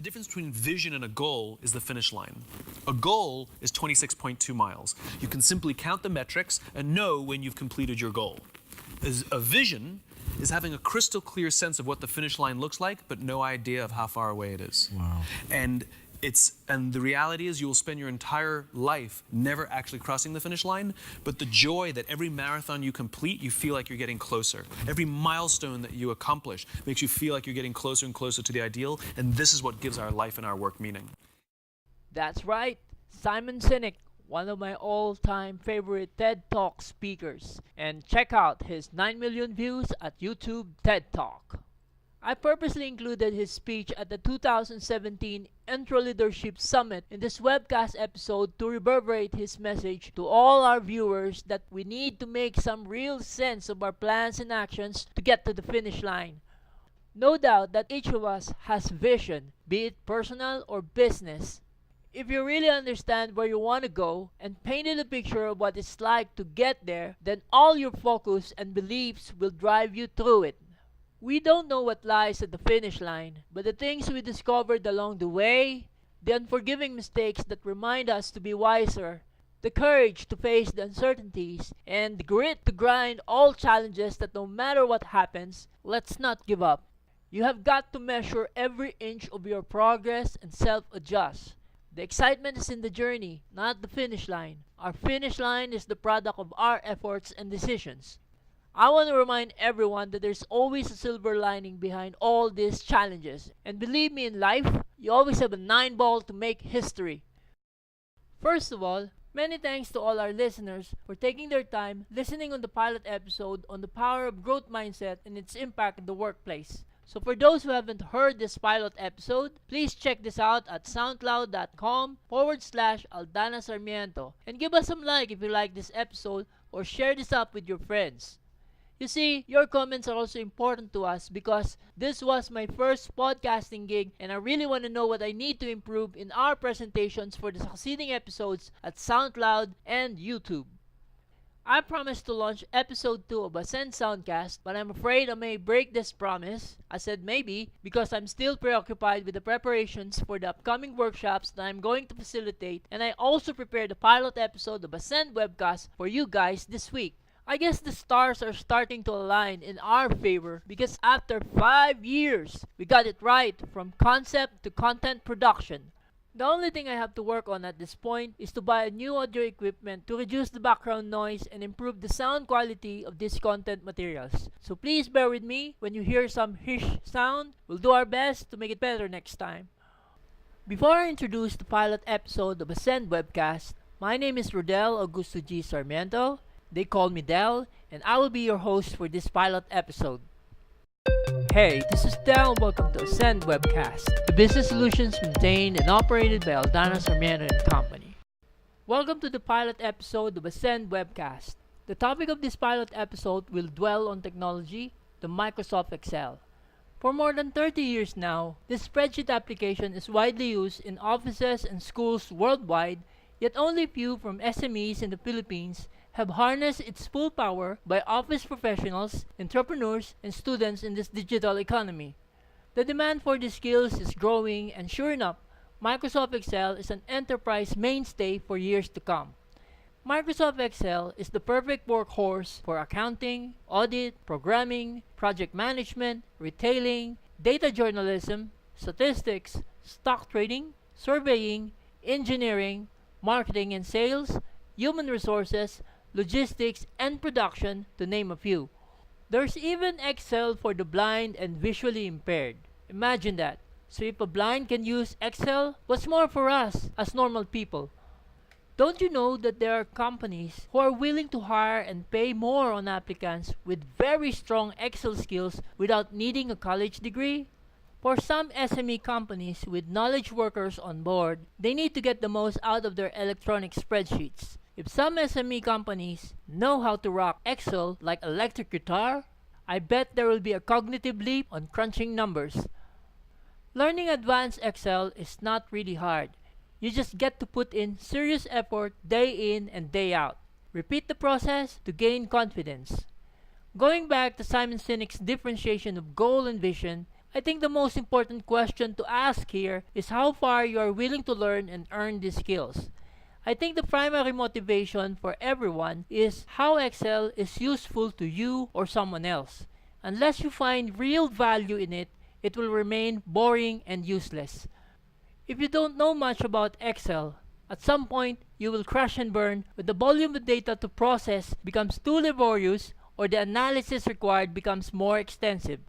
The difference between vision and a goal is the finish line. A goal is 26.2 miles. You can simply count the metrics and know when you've completed your goal. A vision is having a crystal clear sense of what the finish line looks like, but no idea of how far away it is. Wow. And the reality is you will spend your entire life never actually crossing the finish line, but the joy that every marathon you complete, you feel like you're getting closer. Every milestone that you accomplish makes you feel like you're getting closer and closer to the ideal, and this is what gives our life and our work meaning. That's right, Simon Sinek, one of my all-time favorite TED Talk speakers. And check out his 9 million views at YouTube TED Talk. I purposely included his speech at the 2017 Intro Leadership Summit in this webcast episode to reverberate his message to all our viewers that we need to make some real sense of our plans and actions to get to the finish line. No doubt that each of us has vision, be it personal or business. If you really understand where you want to go and painted a picture of what it's like to get there, then all your focus and beliefs will drive you through it. We don't know what lies at the finish line, but the things we discovered along the way, the unforgiving mistakes that remind us to be wiser, the courage to face the uncertainties, and the grit to grind all challenges that no matter what happens, let's not give up. You have got to measure every inch of your progress and self-adjust. The excitement is in the journey, not the finish line. Our finish line is the product of our efforts and decisions. I want to remind everyone that there's always a silver lining behind all these challenges. And believe me, in life, you always have a 9-ball to make history. First of all, many thanks to all our listeners for taking their time listening on the pilot episode on the power of growth mindset and its impact in the workplace. So for those who haven't heard this pilot episode, please check this out at soundcloud.com/Aldana Sarmiento and give us some like if you like this episode or share this up with your friends. You see, your comments are also important to us because this was my first podcasting gig and I really want to know what I need to improve in our presentations for the succeeding episodes at SoundCloud and YouTube. I promised to launch episode 2 of Ascend Soundcast, but I'm afraid I may break this promise. I said maybe because I'm still preoccupied with the preparations for the upcoming workshops that I'm going to facilitate, and I also prepared a pilot episode of Ascend webcast for you guys this week. I guess the stars are starting to align in our favor because after 5 years, we got it right from concept to content production. The only thing I have to work on at this point is to buy a new audio equipment to reduce the background noise and improve the sound quality of these content materials. So please bear with me when you hear some hish sound. We'll do our best to make it better next time. Before I introduce the pilot episode of Ascend webcast, my name is Rodel Augusto G. Sarmiento. They call me Del, and I will be your host for this pilot episode. Hey, this is Del. Welcome to Ascend Webcast, the business solutions maintained and operated by Aldana Sarmiento and Company. Welcome to the pilot episode of Ascend Webcast. The topic of this pilot episode will dwell on technology, the Microsoft Excel. For more than 30 years now, this spreadsheet application is widely used in offices and schools worldwide, yet only few from SMEs in the Philippines have harnessed its full power by office professionals, entrepreneurs, and students in this digital economy. The demand for these skills is growing, and sure enough, Microsoft Excel is an enterprise mainstay for years to come. Microsoft Excel is the perfect workhorse for accounting, audit, programming, project management, retailing, data journalism, statistics, stock trading, surveying, engineering, marketing and sales, human resources, logistics, and production, to name a few. There's even Excel for the blind and visually impaired. Imagine that. So if a blind can use Excel, what's more for us as normal people? Don't you know that there are companies who are willing to hire and pay more on applicants with very strong Excel skills without needing a college degree? For some SME companies with knowledge workers on board, they need to get the most out of their electronic spreadsheets. If some SME companies know how to rock Excel like electric guitar, I bet there will be a cognitive leap on crunching numbers. Learning advanced Excel is not really hard. You just get to put in serious effort day in and day out. Repeat the process to gain confidence. Going back to Simon Sinek's differentiation of goal and vision, I think the most important question to ask here is how far you are willing to learn and earn these skills. I think the primary motivation for everyone is how Excel is useful to you or someone else. Unless you find real value in it, it will remain boring and useless. If you don't know much about Excel, at some point you will crash and burn when the volume of data to process becomes too laborious or the analysis required becomes more extensive.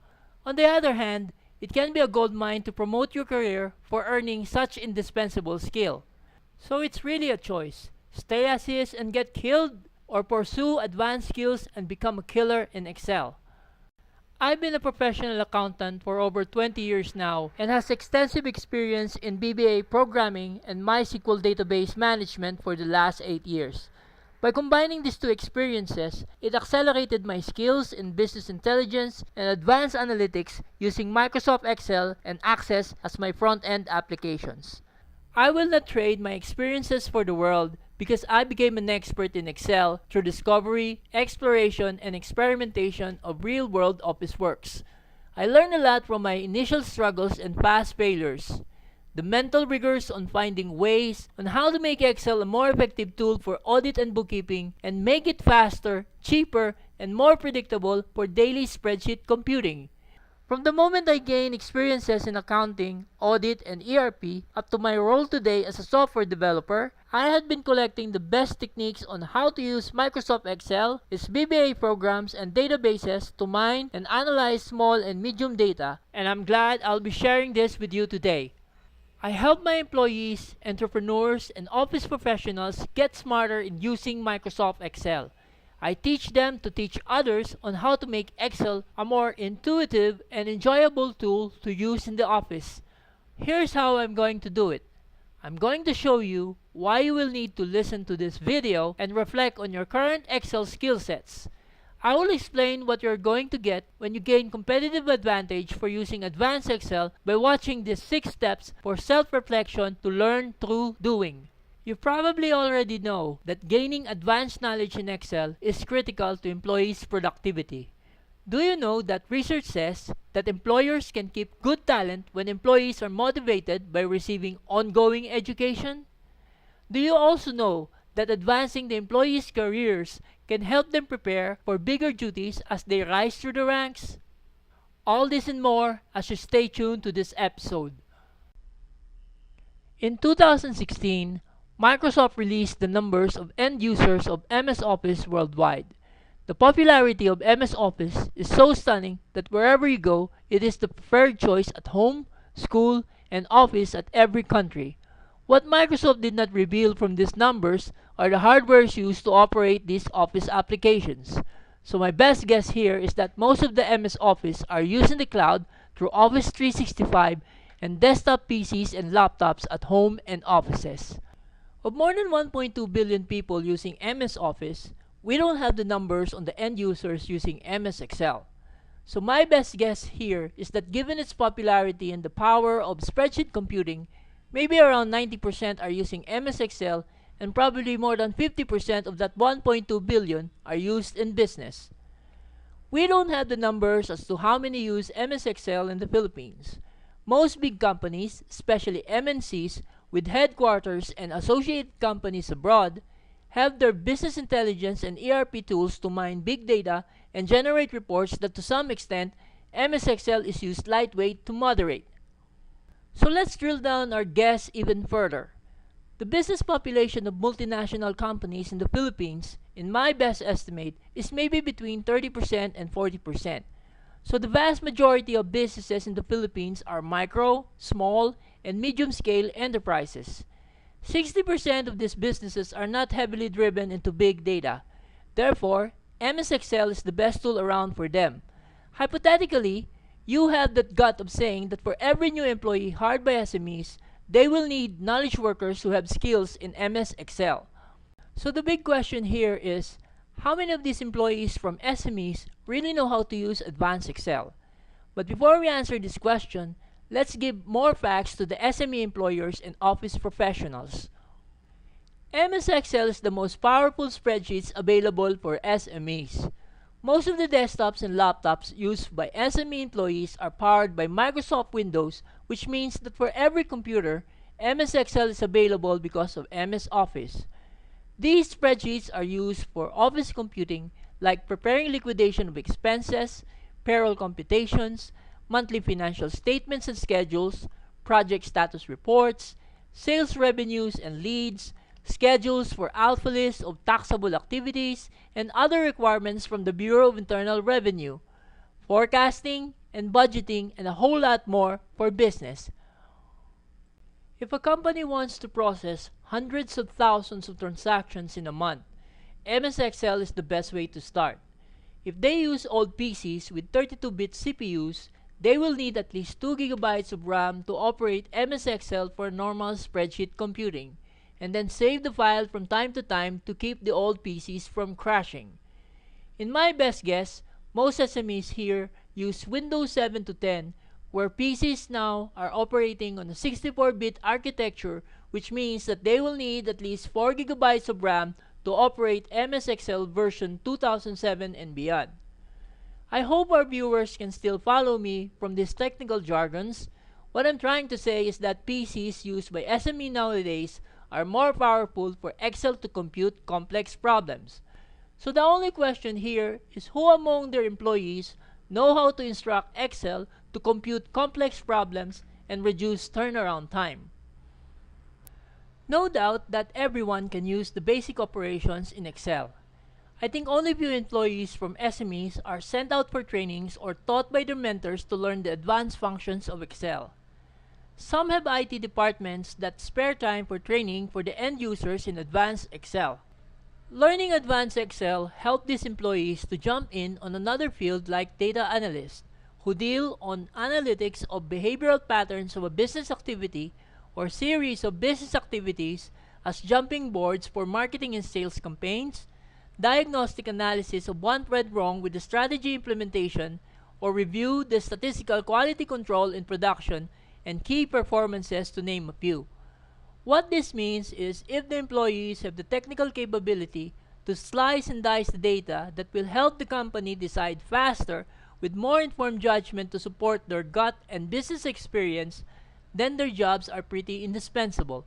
On the other hand, it can be a goldmine to promote your career for earning such indispensable skill. So it's really a choice. Stay as is and get killed, or pursue advanced skills and become a killer in Excel. I've been a professional accountant for over 20 years now and has extensive experience in BBA programming and MySQL database management for the last 8 years. By combining these two experiences, it accelerated my skills in business intelligence and advanced analytics using Microsoft Excel and Access as my front-end applications. I will not trade my experiences for the world because I became an expert in Excel through discovery, exploration, and experimentation of real-world office works. I learned a lot from my initial struggles and past failures. The mental rigors on finding ways on how to make Excel a more effective tool for audit and bookkeeping and make it faster, cheaper, and more predictable for daily spreadsheet computing. From the moment I gained experiences in accounting, audit, and ERP up to my role today as a software developer, I had been collecting the best techniques on how to use Microsoft Excel, its BBA programs, and databases to mine and analyze small and medium data, and I'm glad I'll be sharing this with you today. I help my employees, entrepreneurs, and office professionals get smarter in using Microsoft Excel. I teach them to teach others on how to make Excel a more intuitive and enjoyable tool to use in the office. Here's how I'm going to do it. I'm going to show you why you will need to listen to this video and reflect on your current Excel skill sets. I will explain what you're going to get when you gain competitive advantage for using advanced Excel by watching these 6 steps for self-reflection to learn through doing. You probably already know that gaining advanced knowledge in Excel is critical to employees' productivity. Do you know that research says that employers can keep good talent when employees are motivated by receiving ongoing education? Do you also know that advancing the employees' careers can help them prepare for bigger duties as they rise through the ranks? All this and more as you stay tuned to this episode. In 2016, Microsoft released the numbers of end users of MS Office worldwide. The popularity of MS Office is so stunning that wherever you go, it is the preferred choice at home, school, and office at every country. What Microsoft did not reveal from these numbers are the hardwares used to operate these Office applications. So my best guess here is that most of the MS Office are used in the cloud through Office 365 and desktop PCs and laptops at home and offices. Of more than 1.2 billion people using MS Office, we don't have the numbers on the end users using MS Excel. So my best guess here is that given its popularity and the power of spreadsheet computing, maybe around 90% are using MS Excel and probably more than 50% of that 1.2 billion are used in business. We don't have the numbers as to how many use MS Excel in the Philippines. Most big companies, especially MNCs, with headquarters and associated companies abroad, have their business intelligence and ERP tools to mine big data and generate reports that to some extent, MS Excel is used lightweight to moderate. So let's drill down our guess even further. The business population of multinational companies in the Philippines, in my best estimate, is maybe between 30% and 40%. So the vast majority of businesses in the Philippines are micro, small, and medium-scale enterprises. 60% of these businesses are not heavily driven into big data. Therefore, MS Excel is the best tool around for them. Hypothetically, you have that gut of saying that for every new employee hired by SMEs, they will need knowledge workers who have skills in MS Excel. So the big question here is, how many of these employees from SMEs really know how to use advanced Excel? But before we answer this question, let's give more facts to the SME employers and office professionals. MS Excel is the most powerful spreadsheets available for SMEs. Most of the desktops and laptops used by SME employees are powered by Microsoft Windows, which means that for every computer, MS Excel is available because of MS Office. These spreadsheets are used for office computing, like preparing liquidation of expenses, payroll computations, monthly financial statements and schedules, project status reports, sales revenues and leads, schedules for alpha lists of taxable activities, and other requirements from the Bureau of Internal Revenue, forecasting and budgeting, and a whole lot more for business. If a company wants to process hundreds of thousands of transactions in a month, MS Excel is the best way to start. If they use old PCs with 32-bit CPUs, they will need at least 2 gigabytes of RAM to operate MS Excel for normal spreadsheet computing, and then save the file from time to time to keep the old PCs from crashing. In my best guess, most SMEs here use Windows 7 to 10, where PCs now are operating on a 64-bit architecture, which means that they will need at least 4 gigabytes of RAM to operate MS Excel version 2007 and beyond. I hope our viewers can still follow me from these technical jargons. What I'm trying to say is that PCs used by SME nowadays are more powerful for Excel to compute complex problems. So the only question here is who among their employees know how to instruct Excel to compute complex problems and reduce turnaround time. No doubt that everyone can use the basic operations in Excel. I think only few employees from SMEs are sent out for trainings or taught by their mentors to learn the advanced functions of Excel. Some have IT departments that spare time for training for the end users in advanced Excel. Learning advanced Excel helped these employees to jump in on another field like data analysts, who deal on analytics of behavioral patterns of a business activity or series of business activities as jumping boards for marketing and sales campaigns, diagnostic analysis of what went wrong with the strategy implementation, or review the statistical quality control in production and key performances, to name a few. What this means is if the employees have the technical capability to slice and dice the data that will help the company decide faster with more informed judgment to support their gut and business experience, then their jobs are pretty indispensable.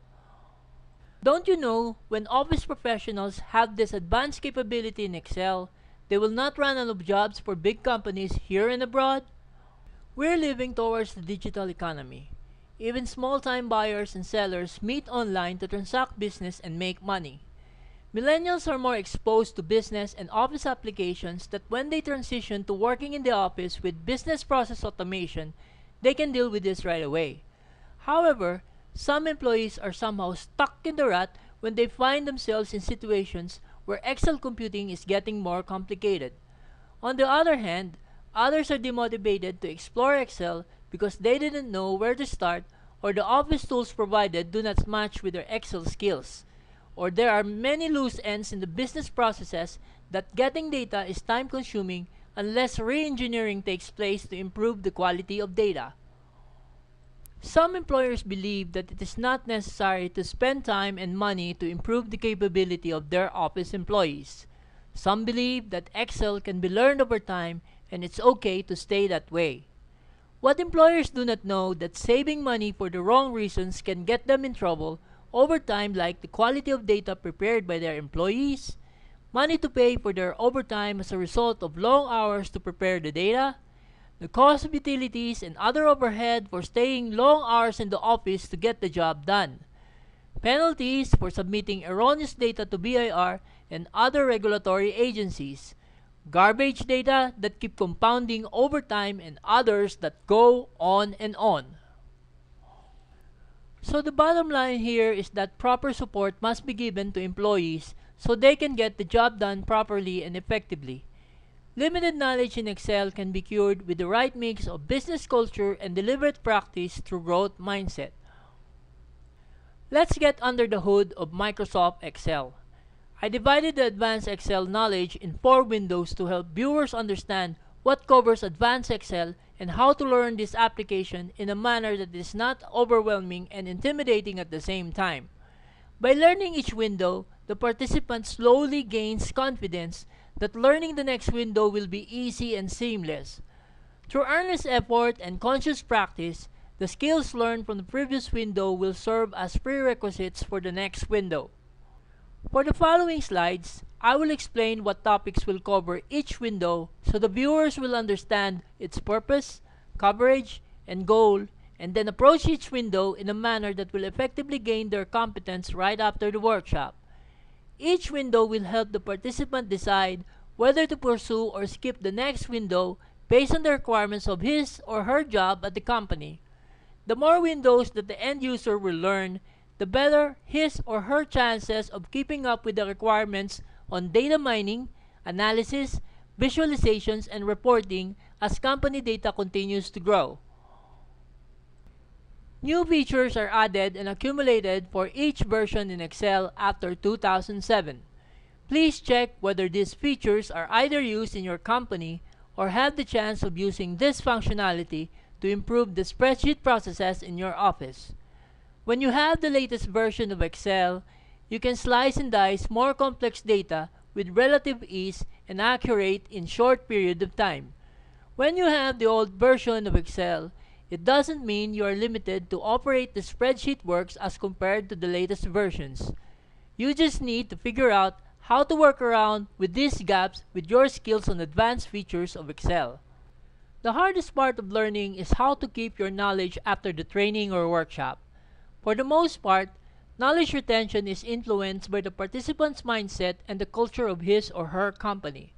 Don't you know, when office professionals have this advanced capability in Excel, they will not run out of jobs for big companies here and abroad? We're living towards the digital economy. Even small-time buyers and sellers meet online to transact business and make money. Millennials are more exposed to business and office applications that when they transition to working in the office with business process automation, they can deal with this right away. However, some employees are somehow stuck in the rut when they find themselves in situations where Excel computing is getting more complicated. On the other hand, others are demotivated to explore Excel because they didn't know where to start, or the office tools provided do not match with their Excel skills, or there are many loose ends in the business processes that getting data is time-consuming unless re-engineering takes place to improve the quality of data. Some employers believe that it is not necessary to spend time and money to improve the capability of their office employees. Some believe that Excel can be learned over time and it's okay to stay that way. What employers do not know that saving money for the wrong reasons can get them in trouble over time, like the quality of data prepared by their employees, money to pay for their overtime as a result of long hours to prepare the data, the cost of utilities and other overhead for staying long hours in the office to get the job done, penalties for submitting erroneous data to BIR and other regulatory agencies, garbage data that keep compounding over time, and others that go on and on. So the bottom line here is that proper support must be given to employees so they can get the job done properly and effectively. Limited knowledge in Excel can be cured with the right mix of business culture and deliberate practice through growth mindset. Let's get under the hood of Microsoft Excel. I divided the Advanced Excel knowledge in 4 windows to help viewers understand what covers Advanced Excel and how to learn this application in a manner that is not overwhelming and intimidating at the same time. By learning each window, the participant slowly gains confidence that learning the next window will be easy and seamless. Through earnest effort and conscious practice, the skills learned from the previous window will serve as prerequisites for the next window. For the following slides, I will explain what topics will cover each window so the viewers will understand its purpose, coverage, and goal, and then approach each window in a manner that will effectively gain their competence right after the workshop. Each window will help the participant decide whether to pursue or skip the next window based on the requirements of his or her job at the company. The more windows that the end user will learn, the better his or her chances of keeping up with the requirements on data mining, analysis, visualizations, and reporting as company data continues to grow. New features are added and accumulated for each version in Excel after 2007. Please check whether these features are either used in your company or have the chance of using this functionality to improve the spreadsheet processes in your office. When you have the latest version of Excel, you can slice and dice more complex data with relative ease and accurate in short period of time. When you have the old version of Excel, it doesn't mean you are limited to operate the spreadsheet works as compared to the latest versions. You just need to figure out how to work around with these gaps with your skills on advanced features of Excel. The hardest part of learning is how to keep your knowledge after the training or workshop. For the most part, knowledge retention is influenced by the participant's mindset and the culture of his or her company.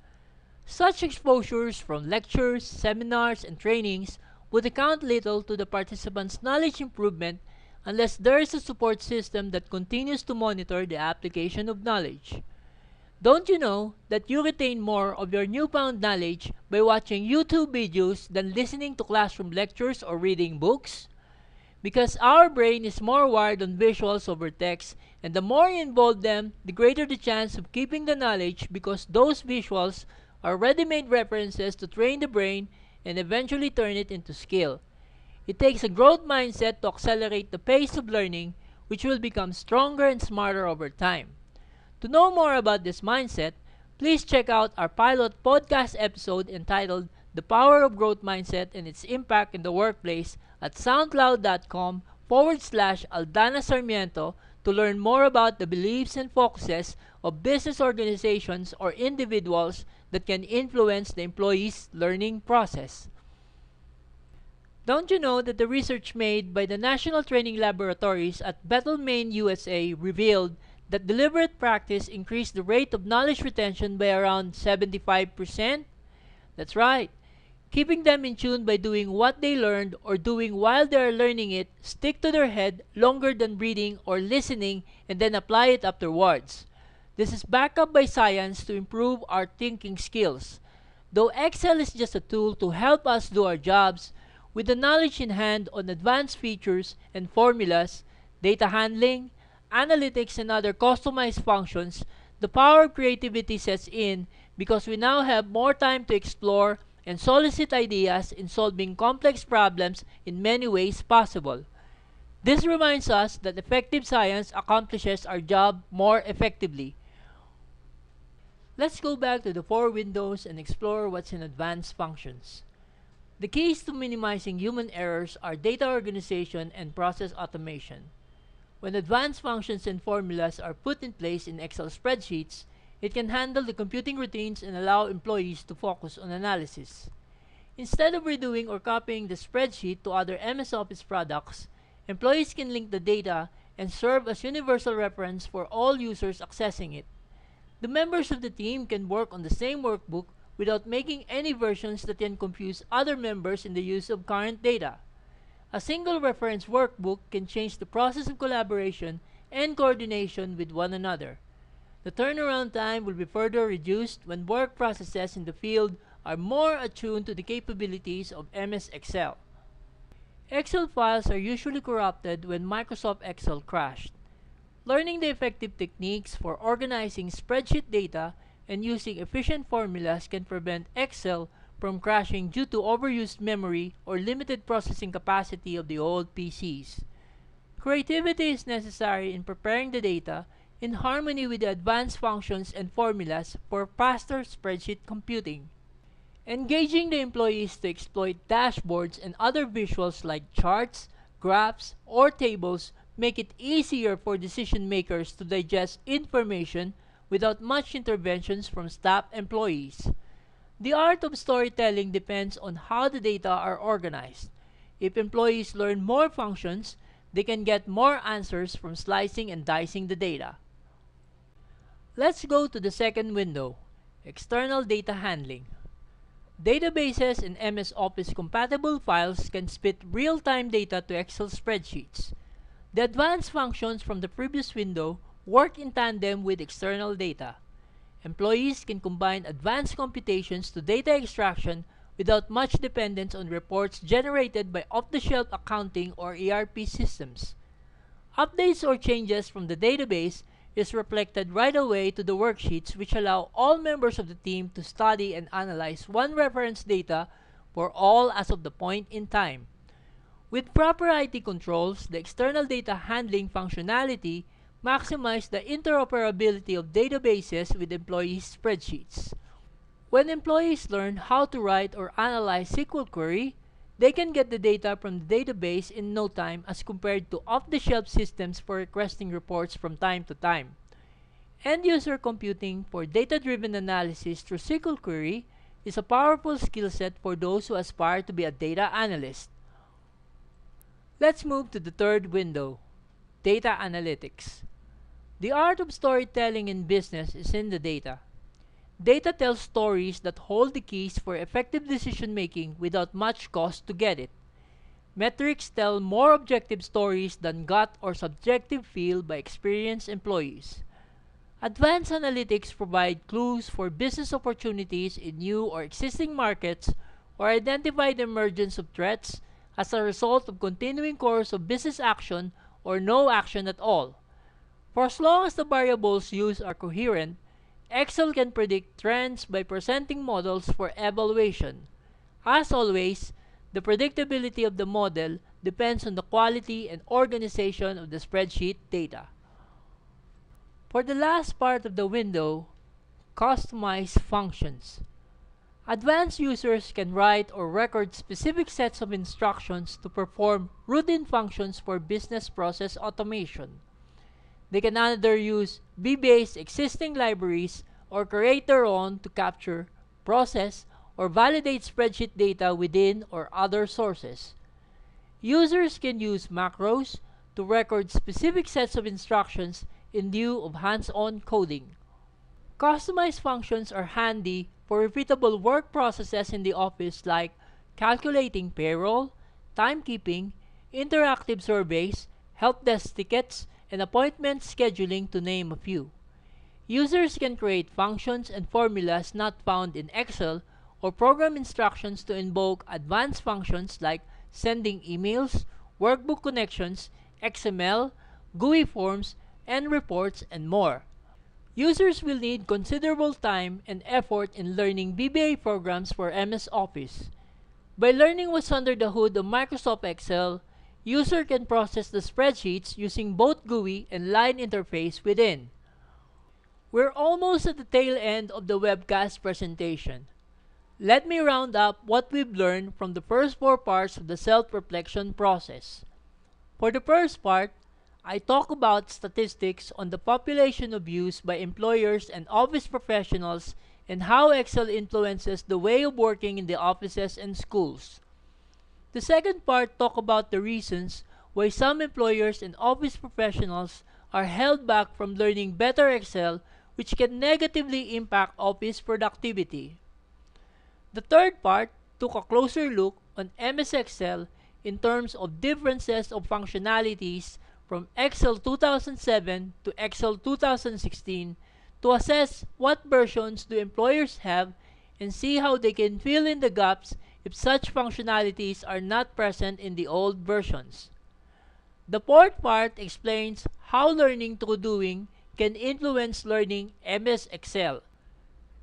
Such exposures from lectures, seminars, and trainings would account little to the participant's knowledge improvement unless there is a support system that continues to monitor the application of knowledge. Don't you know that you retain more of your newfound knowledge by watching YouTube videos than listening to classroom lectures or reading books? Because our brain is more wired on visuals over text, and the more you involve them, the greater the chance of keeping the knowledge because those visuals are ready-made references to train the brain and eventually turn it into skill. It takes a growth mindset to accelerate the pace of learning, which will become stronger and smarter over time. To know more about this mindset, please check out our pilot podcast episode entitled The Power of Growth Mindset and Its Impact in the Workplace at soundcloud.com/Aldana Sarmiento to learn more about the beliefs and focuses of business organizations or individuals that can influence the employee's learning process. Don't you know that the research made by the National Training Laboratories at Bethel, Maine, USA revealed that deliberate practice increased the rate of knowledge retention by around 75%? That's right. Keeping them in tune by doing what they learned or doing while they are learning it stick to their head longer than reading or listening and then apply it afterwards. This is backed up by science to improve our thinking skills. Though Excel is just a tool to help us do our jobs, with the knowledge in hand on advanced features and formulas, data handling, analytics, and other customized functions, the power of creativity sets in because we now have more time to explore and solicit ideas in solving complex problems in many ways possible. This reminds us that effective science accomplishes our job more effectively. Let's go back to the 4 windows and explore what's in advanced functions. The keys to minimizing human errors are data organization and process automation. When advanced functions and formulas are put in place in Excel spreadsheets, it can handle the computing routines and allow employees to focus on analysis. Instead of redoing or copying the spreadsheet to other MS Office products, employees can link the data and serve as universal reference for all users accessing it. The members of the team can work on the same workbook without making any versions that can confuse other members in the use of current data. A single reference workbook can change the process of collaboration and coordination with one another. The turnaround time will be further reduced when work processes in the field are more attuned to the capabilities of MS Excel. Excel files are usually corrupted when Microsoft Excel crashed. Learning the effective techniques for organizing spreadsheet data and using efficient formulas can prevent Excel from crashing due to overused memory or limited processing capacity of the old PCs. Creativity is necessary in preparing the data in harmony with the advanced functions and formulas for faster spreadsheet computing. Engaging the employees to exploit dashboards and other visuals like charts, graphs, or tables make it easier for decision makers to digest information without much interventions from staff employees. The art of storytelling depends on how the data are organized. If employees learn more functions, they can get more answers from slicing and dicing the data. Let's go to the second window, external data handling. Databases and MS Office compatible files can spit real-time data to Excel spreadsheets. The advanced functions from the previous window work in tandem with external data. Employees can combine advanced computations to data extraction without much dependence on reports generated by off-the-shelf accounting or ERP systems. Updates or changes from the database is reflected right away to the worksheets, which allow all members of the team to study and analyze one reference data for all as of the point in time. With proper IT controls, the external data handling functionality maximizes the interoperability of databases with employees' spreadsheets. When employees learn how to write or analyze SQL query, they can get the data from the database in no time as compared to off-the-shelf systems for requesting reports from time to time. End-user computing for data-driven analysis through SQL query is a powerful skill set for those who aspire to be a data analyst. Let's move to the third window, data analytics. The art of storytelling in business is in the data. Data tells stories that hold the keys for effective decision-making without much cost to get it. Metrics tell more objective stories than gut or subjective feel by experienced employees. Advanced analytics provide clues for business opportunities in new or existing markets or identify the emergence of threats as a result of continuing course of business action or no action at all. For as long as the variables used are coherent, Excel can predict trends by presenting models for evaluation. As always, the predictability of the model depends on the quality and organization of the spreadsheet data. For the last part of the window, customize functions. Advanced users can write or record specific sets of instructions to perform routine functions for business process automation. They can either use VBA's existing libraries or create their own to capture, process, or validate spreadsheet data within or other sources. Users can use macros to record specific sets of instructions in lieu of hands-on coding. Customized functions are handy for repeatable work processes in the office like calculating payroll, timekeeping, interactive surveys, help desk tickets, and appointment scheduling, to name a few. Users can create functions and formulas not found in Excel or program instructions to invoke advanced functions like sending emails, workbook connections, XML, GUI forms, and reports, and more. Users will need considerable time and effort in learning VBA programs for MS Office. By learning what's under the hood of Microsoft Excel, user can process the spreadsheets using both GUI and line interface within. We're almost at the tail end of the webcast presentation. Let me round up what we've learned from the first 4 parts of the self-reflection process. For the first part, I talk about statistics on the population of use by employers and office professionals and how Excel influences the way of working in the offices and schools. The second part talk about the reasons why some employers and office professionals are held back from learning better Excel, which can negatively impact office productivity. The third part took a closer look on MS Excel in terms of differences of functionalities from Excel 2007 to Excel 2016 to assess what versions do employers have and see how they can fill in the gaps if such functionalities are not present in the old versions. The fourth part explains how learning through doing can influence learning MS Excel.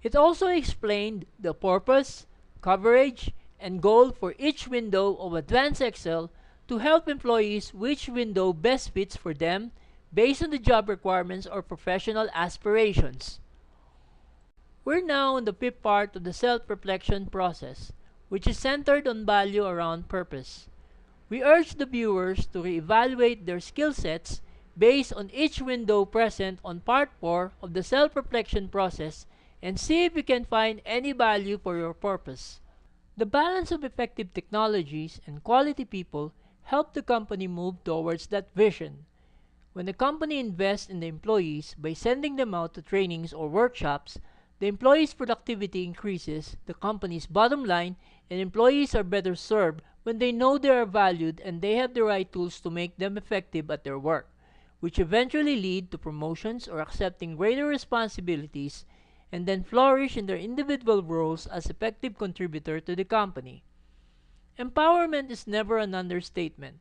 It also explained the purpose, coverage, and goal for each window of Advanced Excel to help employees which window best fits for them, based on the job requirements or professional aspirations. We're now on the fifth part of the self-reflection process, which is centered on value around purpose. We urge the viewers to reevaluate their skill sets based on each window present on part 4 of the self-reflection process and see if you can find any value for your purpose. The balance of effective technologies and quality people help the company move towards that vision. When the company invests in the employees by sending them out to trainings or workshops, the employees' productivity increases, the company's bottom line, and employees are better served when they know they are valued and they have the right tools to make them effective at their work, which eventually lead to promotions or accepting greater responsibilities and then flourish in their individual roles as effective contributor to the company. Empowerment is never an understatement.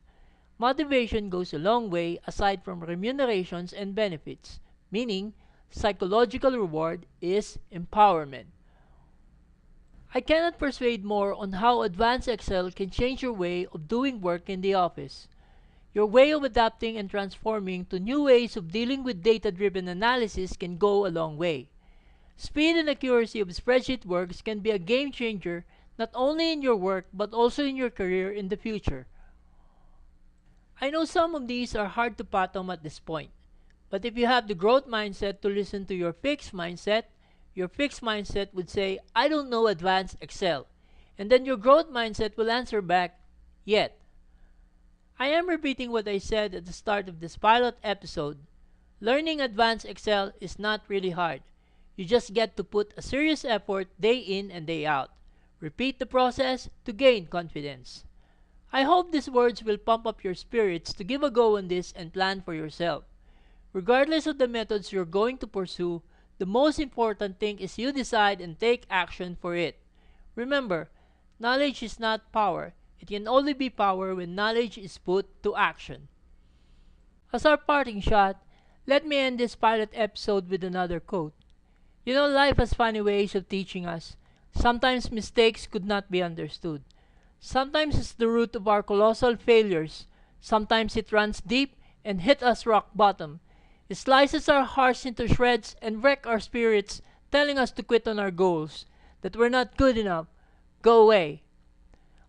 Motivation goes a long way aside from remunerations and benefits, meaning psychological reward is empowerment. I cannot persuade more on how advanced Excel can change your way of doing work in the office. Your way of adapting and transforming to new ways of dealing with data-driven analysis can go a long way. Speed and accuracy of spreadsheet works can be a game changer not only in your work but also in your career in the future. I know some of these are hard to fathom at this point, but if you have the growth mindset to listen to your fixed mindset would say, I don't know advanced Excel. And then your growth mindset will answer back, yet. I am repeating what I said at the start of this pilot episode. Learning advanced Excel is not really hard. You just get to put a serious effort day in and day out. Repeat the process to gain confidence. I hope these words will pump up your spirits to give a go on this and plan for yourself. Regardless of the methods you're going to pursue, the most important thing is you decide and take action for it. Remember, knowledge is not power. It can only be power when knowledge is put to action. As our parting shot, let me end this pilot episode with another quote. You know, life has funny ways of teaching us. Sometimes mistakes could not be understood. Sometimes it's the root of our colossal failures. Sometimes it runs deep and hit us rock bottom. It slices our hearts into shreds and wrecks our spirits, telling us to quit on our goals, that we're not good enough. Go away.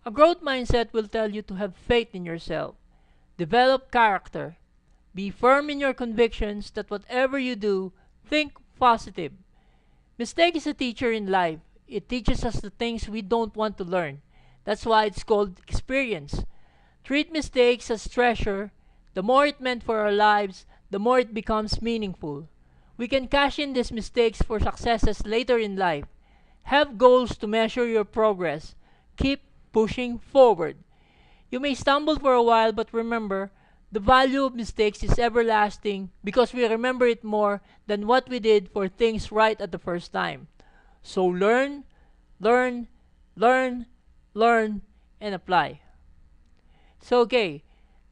A growth mindset will tell you to have faith in yourself. Develop character. Be firm in your convictions that whatever you do, think positive. Mistake is a teacher in life. It teaches us the things we don't want to learn. That's why it's called experience. Treat mistakes as treasure. The more it meant for our lives, the more it becomes meaningful. We can cash in these mistakes for successes later in life. Have goals to measure your progress. Keep pushing forward. You may stumble for a while, but remember, the value of mistakes is everlasting because we remember it more than what we did for things right at the first time. So learn, learn, learn, learn, and apply. So okay,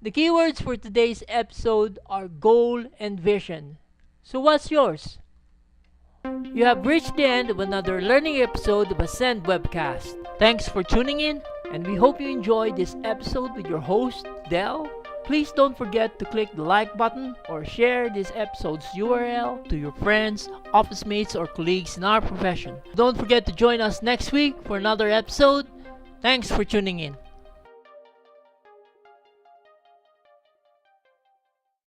the keywords for today's episode are goal and vision. So what's yours? You have reached the end of another learning episode of Ascend Webcast. Thanks for tuning in, and we hope you enjoyed this episode with your host, Del. Please don't forget to click the like button or share this episode's URL to your friends, office mates, or colleagues in our profession. Don't forget to join us next week for another episode. Thanks for tuning in.